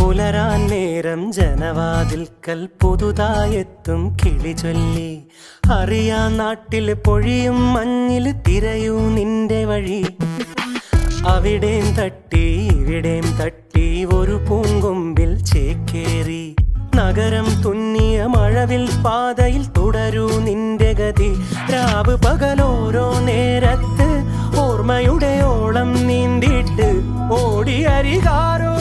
പുലരാൻ നേരം ജനവാതിൽക്കൽ പുതുതായെത്തും കിളി ചൊല്ലി. അറിയാ നാട്ടിൽ പൊഴിയും മഞ്ഞിൽ തിരയൂ നിന്റെ വഴി. അവിടേം തട്ടി ഇവിടേം തട്ടി ഒരു പൂങ്കൊമ്പിൽ ചേക്കേറി. നഗരം തുന്നിയ മഴവിൽ പാതയിൽ തുടരൂ നിന്റെ ഗതി. രാവ് പകലോരോ നേരത്ത് ഓർമ്മയുടെ ഓളം നീന്തിയിട്ട് ഓടിയരികാരോ